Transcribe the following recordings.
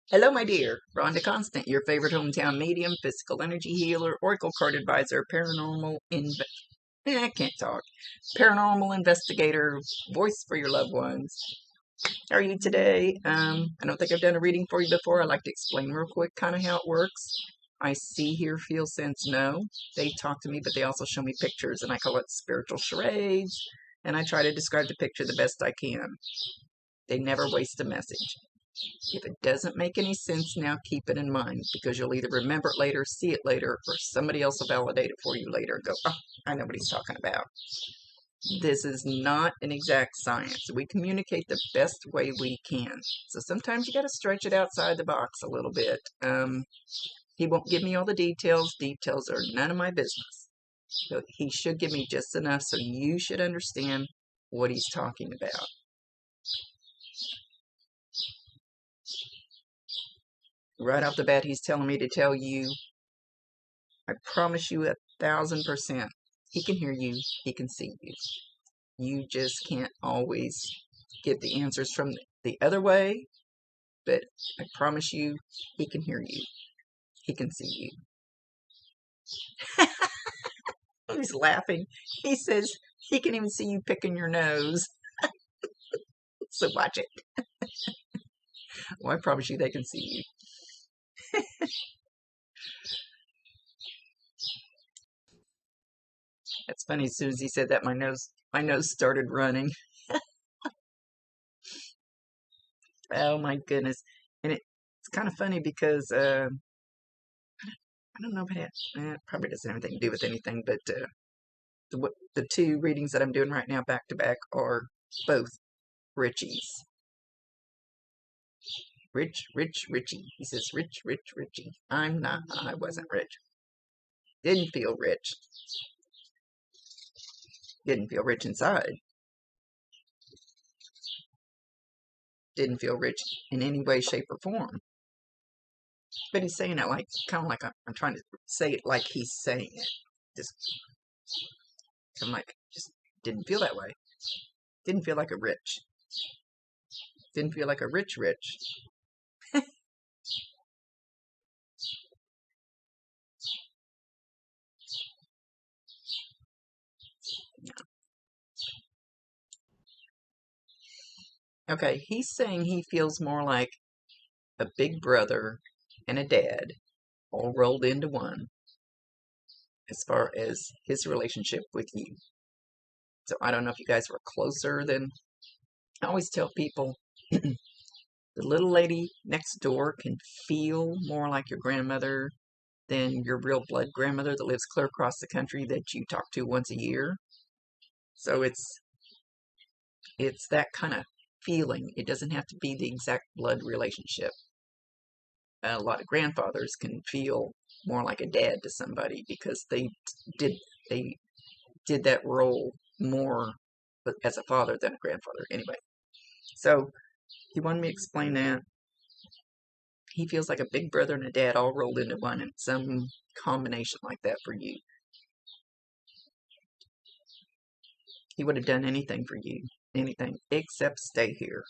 Hello, my dear. Rhonda Constant, your favorite hometown medium, physical energy healer, oracle card advisor, I can't talk. Paranormal investigator, voice for your loved ones. How are you today? I don't think I've done a reading for you before. I like to explain real quick kind of how it works. I see, hear, feel, sense, know. They talk to me, but they also show me pictures, and I call it spiritual charades. And I try to describe the picture the best I can. They never waste a message. If it doesn't make any sense now, keep it in mind, because you'll either remember it later, see it later, or somebody else will validate it for you later and go, oh, I know what he's talking about. This is not an exact science. We communicate the best way we can. So sometimes you got to stretch it outside the box a little bit. He won't give me all the details. Details are none of my business. So he should give me just enough so you should understand what he's talking about. Right off the bat, he's telling me to tell you, I promise you 1,000%. He can hear you. He can see you. You just can't always get the answers from the other way, but I promise you, he can hear you. He can see you. He's laughing. He says he can even see you picking your nose. So watch it. Well, I promise you they can see you. That's funny. As soon as he said that, my nose started running. Oh my goodness. And it's kind of funny because I don't know if it probably doesn't have anything to do with anything, but the two readings that I'm doing right now back to back are both Richie's. Richie. He says, Richie. I'm not, I wasn't rich. Didn't feel rich. Didn't feel rich inside. Didn't feel rich in any way, shape, or form. But he's saying it like, kind of like I'm trying to say it like he's saying it. Just, I'm like, just didn't feel that way. Didn't feel like a rich. Didn't feel like a rich. Okay, he's saying he feels more like a big brother and a dad all rolled into one as far as his relationship with you. So I don't know if you guys were closer than, I always tell people, the little lady next door can feel more like your grandmother than your real blood grandmother that lives clear across the country that you talk to once a year. So it's that kind of feeling. It doesn't have to be the exact blood relationship. A lot of grandfathers can feel more like a dad to somebody because they did that role more as a father than a grandfather. Anyway, so he wanted me to explain that. He feels like a big brother and a dad all rolled into one, and some combination like that for you. He would have done anything for you, anything except stay here.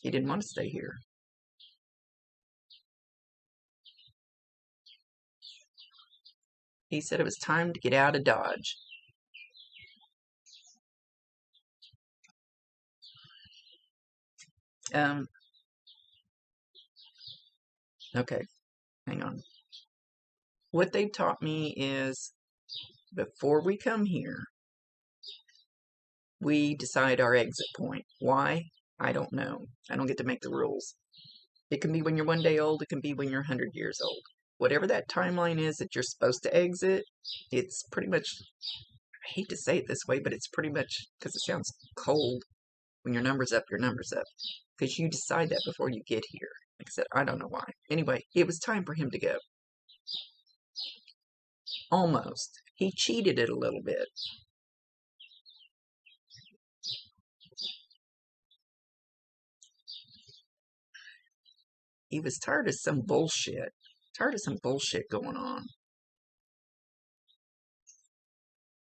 He didn't want to stay here. He said it was time to get out of Dodge. Okay, hang on. What they taught me is before we come here, we decide our exit point. Why? I don't know. I don't get to make the rules. It can be when you're 1 day old. It can be when you're 100 years old. Whatever that timeline is that you're supposed to exit, it's pretty much, I hate to say it this way, but it's pretty much, because it sounds cold, when your number's up, your number's up. Because you decide that before you get here. Like I said, I don't know why. Anyway, it was time for him to go. Almost. He cheated it a little bit. He was tired of some bullshit. Tired of some bullshit going on.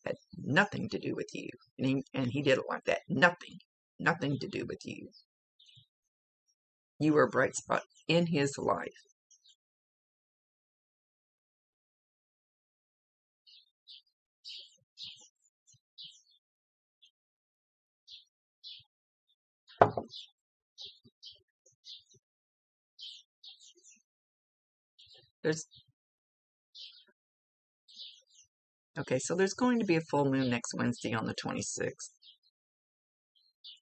Had nothing to do with you. And he did it like that. Nothing to do with you. You are a bright spot in his life. So there's going to be a full moon next Wednesday on the 26th.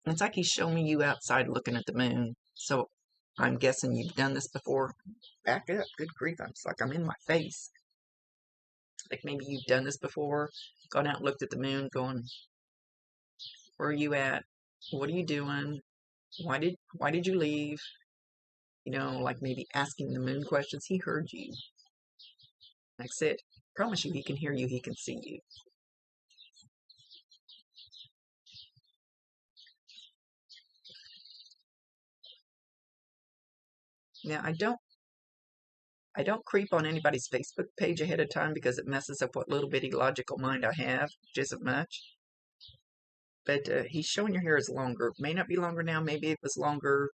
It's like he's showing you outside looking at the moon. So I'm guessing you've done this before. Back up. Good grief. It's like I'm in my face. Like maybe you've done this before. Gone out and looked at the moon going, where are you at? What are you doing? Why did you leave? You know, like maybe asking the moon questions. He heard you. Like I said, I promise you he can hear you, he can see you. Now I don't creep on anybody's Facebook page ahead of time because it messes up what little bitty logical mind I have, which isn't much. But he's showing your hair is longer. May not be longer now. Maybe it was longer,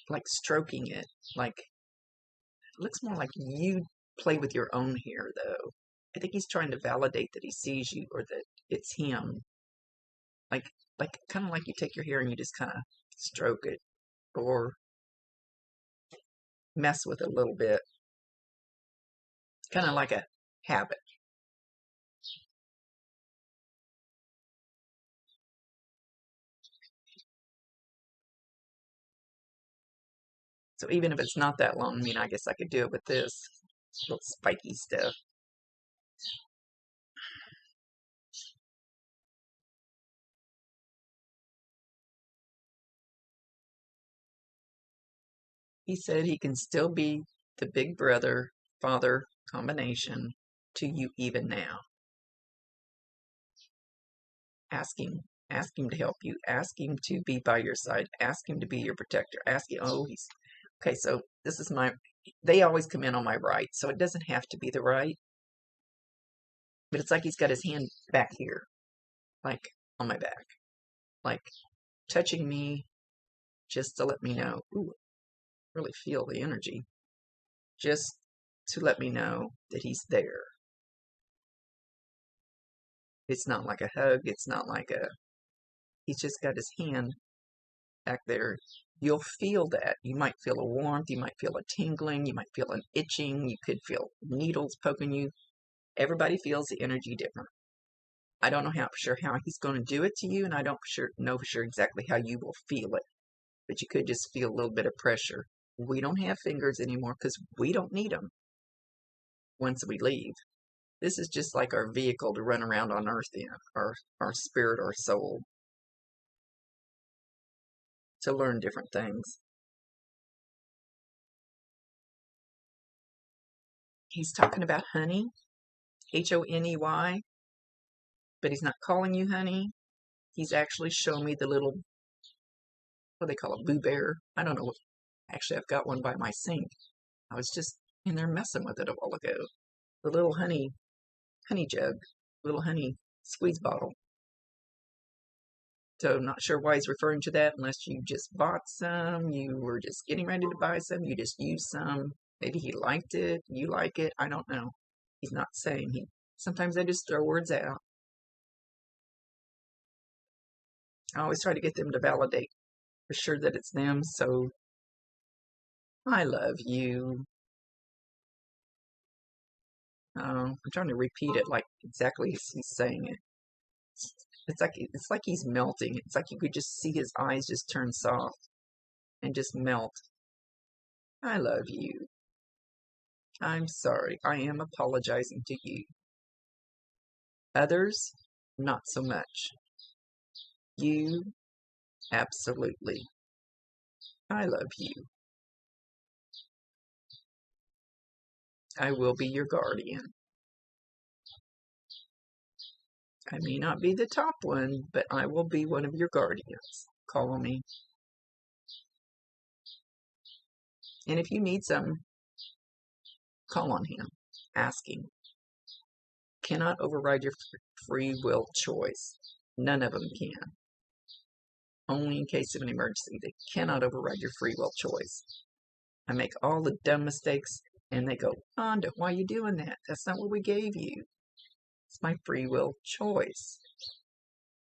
like stroking it. Like, it looks more like you play with your own hair, though. I think he's trying to validate that he sees you or that it's him. Like kind of like you take your hair and you just kind of stroke it or mess with it a little bit. Kind of like a habit. So even if it's not that long, I mean, I guess I could do it with this little spiky stuff. He said he can still be the big brother, father combination to you even now. Ask him to help you. Ask him to be by your side. Ask him to be your protector. Ask him, okay, so this is they always come in on my right, so it doesn't have to be the right. But it's like he's got his hand back here, like on my back, like touching me just to let me know, ooh, really feel the energy, just to let me know that he's there. It's not like a hug. It's not like he's just got his hand back there. You'll feel that. You might feel a warmth. You might feel a tingling. You might feel an itching. You could feel needles poking you. Everybody feels the energy different. I don't know how he's going to do it to you, and I don't know for sure exactly how you will feel it. But you could just feel a little bit of pressure. We don't have fingers anymore because we don't need them once we leave. This is just like our vehicle to run around on earth in, our spirit, our soul, to learn different things. He's talking about honey, Honey, but he's not calling you honey. He's actually showing me the little, what do they call it, Boo Bear? I don't know. Actually, I've got one by my sink. I was just in there messing with it a while ago. The little honey jug, little honey squeeze bottle. So I'm not sure why he's referring to that unless you just bought some, you were just getting ready to buy some, you just used some. Maybe he liked it, you like it, I don't know. He's not saying. Sometimes I just throw words out. I always try to get them to validate for sure that it's them. So, I love you. I'm trying to repeat it like exactly as he's saying it. It's like he's melting. It's like you could just see his eyes just turn soft and just melt. I love you. I'm sorry. I am apologizing to you. Others, not so much. You, absolutely. I love you. I will be your guardian. I may not be the top one, but I will be one of your guardians. Call on me. And if you need some, call on him. Ask him. Cannot override your free will choice. None of them can. only in case of an emergency. They cannot override your free will choice. I make all the dumb mistakes, and they go, Rhonda, why are you doing that? That's not what we gave you. It's my free will choice.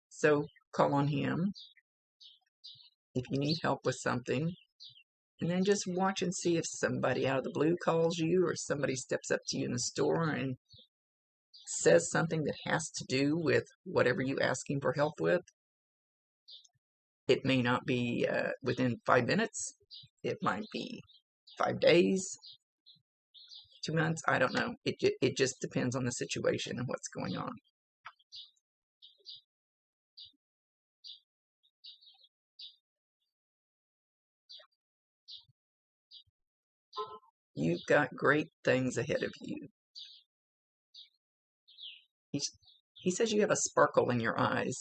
So call on him if you need help with something, and then just watch and see if somebody out of the blue calls you, or somebody steps up to you in the store and says something that has to do with whatever you asking for help with. It may not be within 5 minutes. It might be 5 days, 2 months. I don't know. It just depends on the situation and what's going on. You've got great things ahead of you. He says you have a sparkle in your eyes.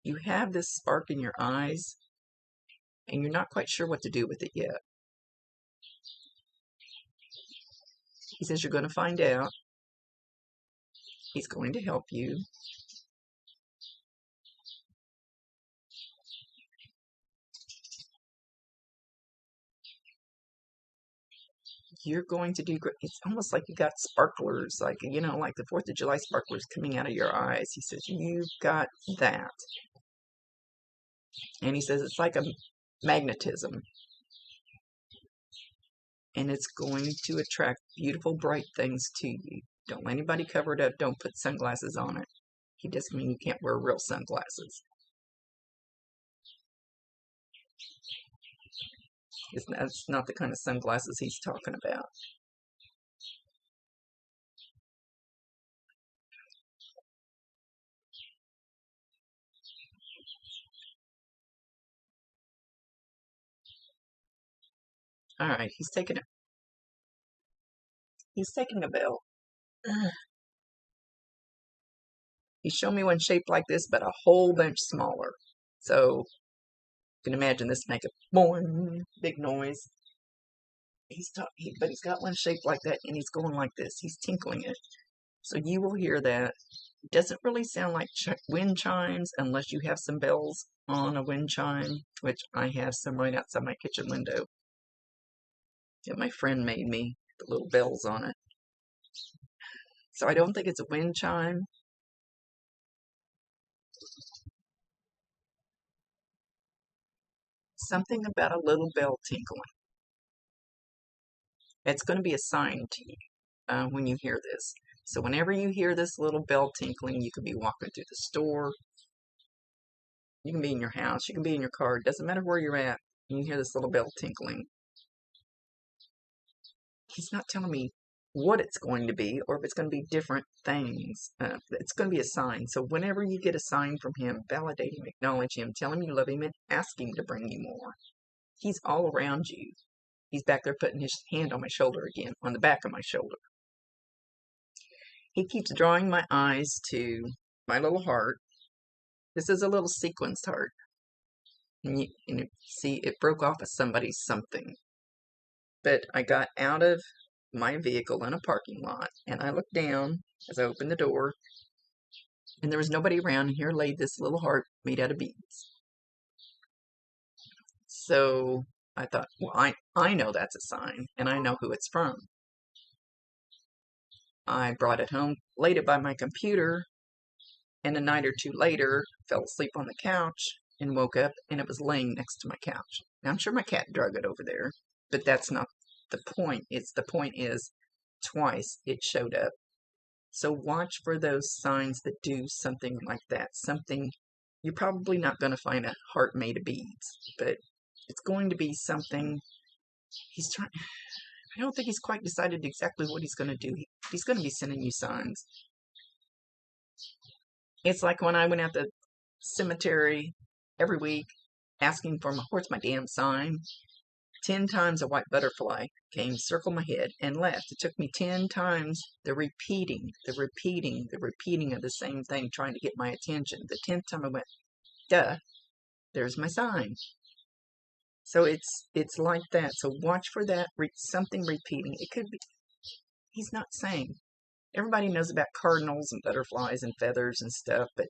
You have this spark in your eyes, and you're not quite sure what to do with it yet. He says you're going to find out. He's going to help you. You're going to do great. It's almost like you got sparklers, like, you know, like the 4th of July sparklers coming out of your eyes. He says, you've got that. And he says it's like a magnetism. And it's going to attract beautiful, bright things to you. Don't let anybody cover it up. Don't put sunglasses on it. He doesn't mean you can't wear real sunglasses. That's not the kind of sunglasses he's talking about. All right, he's taking a belt. He showed me one shaped like this, but a whole bunch smaller. So you can imagine this make a boing, big noise. But he's got one shaped like that, and he's going like this. He's tinkling it. So you will hear that. It doesn't really sound like wind chimes unless you have some bells on a wind chime, which I have some right outside my kitchen window that my friend made me, the little bells on it. So I don't think it's a wind chime. Something about a little bell tinkling. It's going to be a sign to you when you hear this. So whenever you hear this little bell tinkling, you could be walking through the store. You can be in your house. You can be in your car. It doesn't matter where you're at. And you hear this little bell tinkling. He's not telling me what it's going to be or if it's going to be different things. It's going to be a sign. So whenever you get a sign from him, validate him, acknowledge him, tell him you love him, and ask him to bring you more. He's all around you. He's back there putting his hand on my shoulder again, on the back of my shoulder. He keeps drawing my eyes to my little heart. This is a little sequenced heart. And you see, it broke off of somebody's something. But I got out of my vehicle in a parking lot, and I looked down as I opened the door, and there was nobody around, and here lay this little heart made out of beads. So I thought, well, I know that's a sign, and I know who it's from. I brought it home, laid it by my computer, and a night or two later, fell asleep on the couch and woke up, and it was laying next to my couch. Now, I'm sure my cat drug it over there, but that's not the point. The point is twice it showed up. So watch for those signs that do something like that. Something, you're probably not going to find a heart made of beads, but it's going to be something. I don't think he's quite decided exactly what he's going to do. He's going to be sending you signs. It's like when I went out the cemetery every week asking for where's my damn sign? 10 times a white butterfly came, circled my head, and left. It took me 10 times the repeating of the same thing, trying to get my attention. The 10th time I went, duh, there's my sign. So it's like that. So watch for that, something repeating. It could be, he's not saying. Everybody knows about cardinals and butterflies and feathers and stuff, but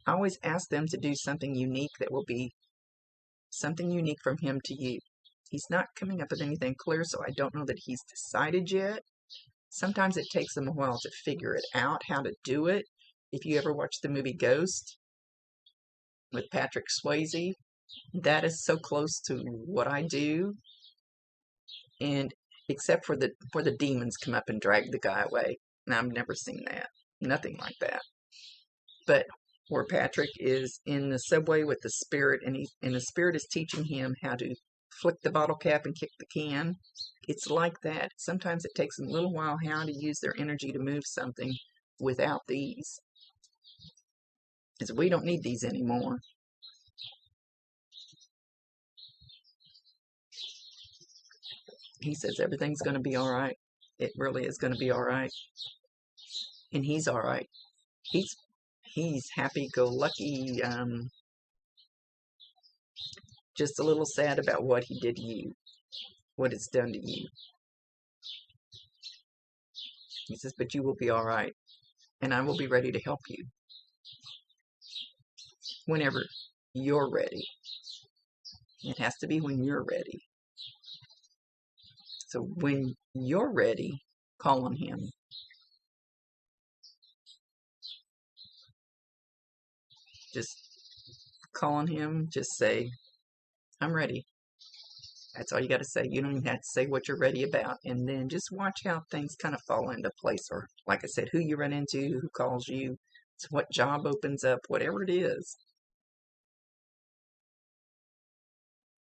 I always ask them to do something unique that will be something unique from him to you. He's not coming up with anything clear, so I don't know that he's decided yet. Sometimes it takes them a while to figure it out, how to do it. If you ever watch the movie Ghost with Patrick Swayze, that is so close to what I do. And except for the demons come up and drag the guy away. Now, I've never seen that. Nothing like that. But where Patrick is in the subway with the spirit, and the spirit is teaching him how to flick the bottle cap and kick the can. It's like that. Sometimes it takes them a little while how to use their energy to move something without these. Because we don't need these anymore. He says everything's going to be all right. It really is going to be all right. And he's all right. He's happy-go-lucky, just a little sad about what he did to you, what it's done to you. He says, but you will be all right, and I will be ready to help you whenever you're ready. It has to be when you're ready. So when you're ready, call on him. Just call on him. Just say, I'm ready. That's all you got to say. You don't even have to say what you're ready about. And then just watch how things kind of fall into place. Or, like I said, who you run into, who calls you, what job opens up, whatever it is.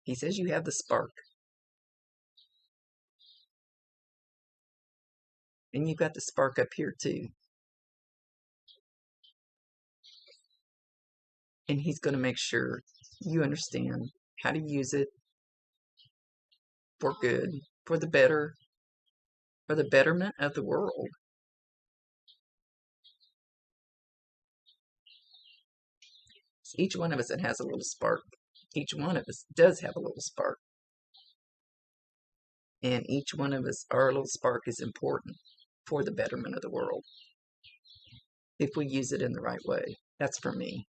He says you have the spark. And you've got the spark up here too. And he's going to make sure you understand how to use it for good, for the better, for the betterment of the world. Each one of us that has a little spark. Each one of us does have a little spark. And each one of us, our little spark is important for the betterment of the world. If we use it in the right way. That's for me.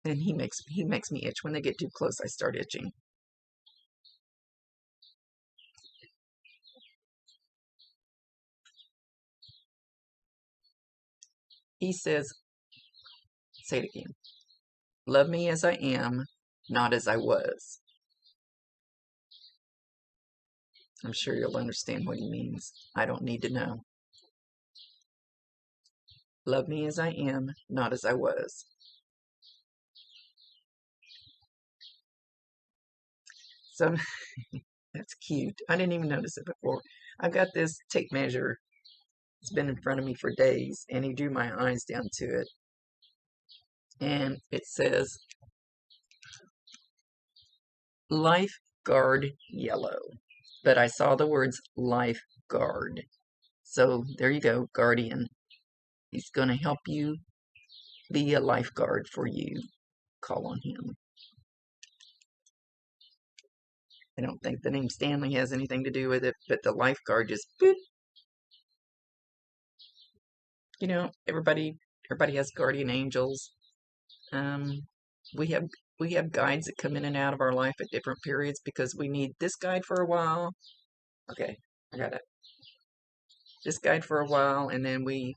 And he makes me itch. When they get too close, I start itching. He says, say it again. Love me as I am, not as I was. I'm sure you'll understand what he means. I don't need to know. Love me as I am, not as I was. So, that's cute. I didn't even notice it before. I've got this tape measure. It's been in front of me for days, and he drew my eyes down to it. And it says, Lifeguard Yellow. But I saw the words lifeguard. So there you go, guardian. He's going to help you be a lifeguard for you. Call on him. I don't think the name Stanley has anything to do with it, but the lifeguard just boop. You know, everybody has guardian angels. We have guides that come in and out of our life at different periods because we need this guide for a while. Okay, I got it. This guide for a while, and then we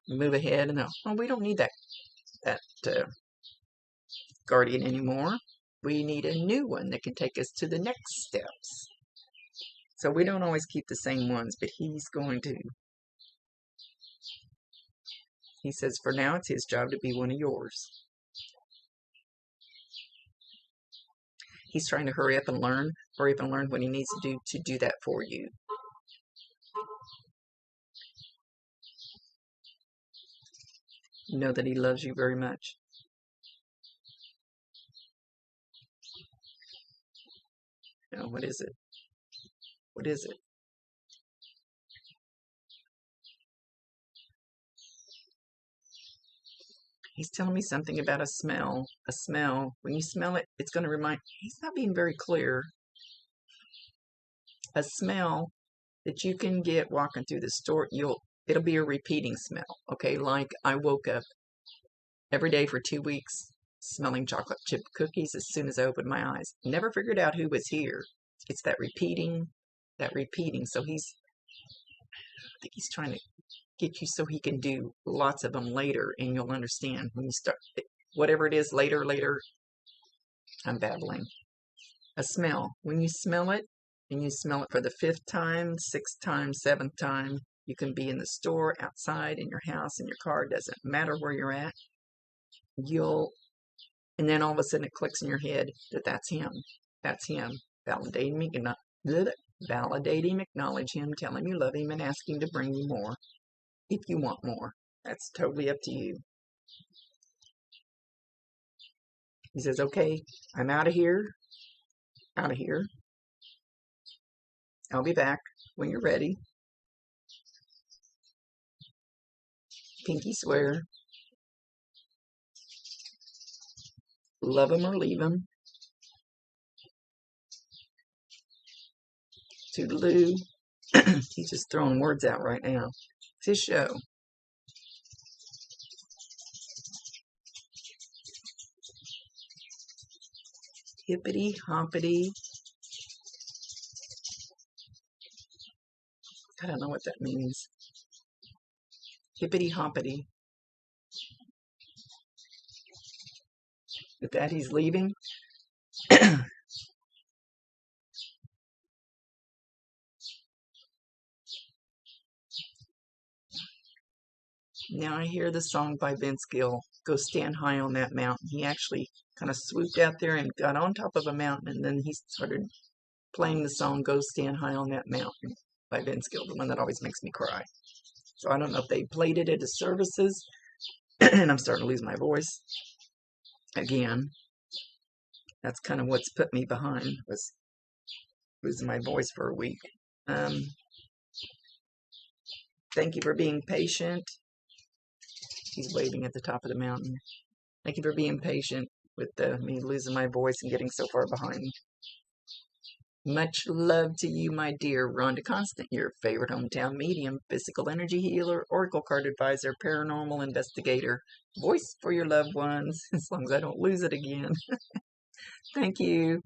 move ahead, and we don't need that guardian anymore. We need a new one that can take us to the next steps. So we don't always keep the same ones, but he's going to. He says for now it's his job to be one of yours. He's trying to hurry up and learn what he needs to do that for you. Know that he loves you very much. No, what is it? What is it? He's telling me something about a smell. A smell. When you smell it, it's going to remind. He's not being very clear. A smell that you can get walking through the store. It'll be a repeating smell. Okay, like I woke up every day for 2 weeks, smelling chocolate chip cookies as soon as I opened my eyes. Never figured out who was here. It's that repeating. So I think he's trying to get you so he can do lots of them later, and you'll understand when you start, whatever it is, later, I'm babbling. A smell. When you smell it, and you smell it for the 5th time, 6th time, 7th time, you can be in the store, outside, in your house, in your car, doesn't matter where you're at. And then all of a sudden it clicks in your head that that's him. That's him. Validate him, acknowledge him, tell him you love him, and ask him to bring you more if you want more. That's totally up to you. He says, okay, I'm out of here. Out of here. I'll be back when you're ready. Pinky swear. Love him or leave him. Toodaloo. He's just throwing words out right now. It's his show. Hippity hoppity. I don't know what that means. Hippity hoppity. With that, he's leaving. Now I hear the song by Vince Gill, Go Stand High on That Mountain. He actually kind of swooped out there and got on top of a mountain, and then he started playing the song Go Stand High on That Mountain by Vince Gill, the one that always makes me cry. So I don't know if they played it at his services, and I'm starting to lose my voice again. That's kind of what's put me behind, was losing my voice for a week. Thank you for being patient. He's waving at the top of the mountain. Thank you for being patient with me losing my voice and getting so far behind. Much love to you, my dear Rhonda Constant, your favorite hometown medium, physical energy healer, oracle card advisor, paranormal investigator, voice for your loved ones, as long as I don't lose it again. Thank you.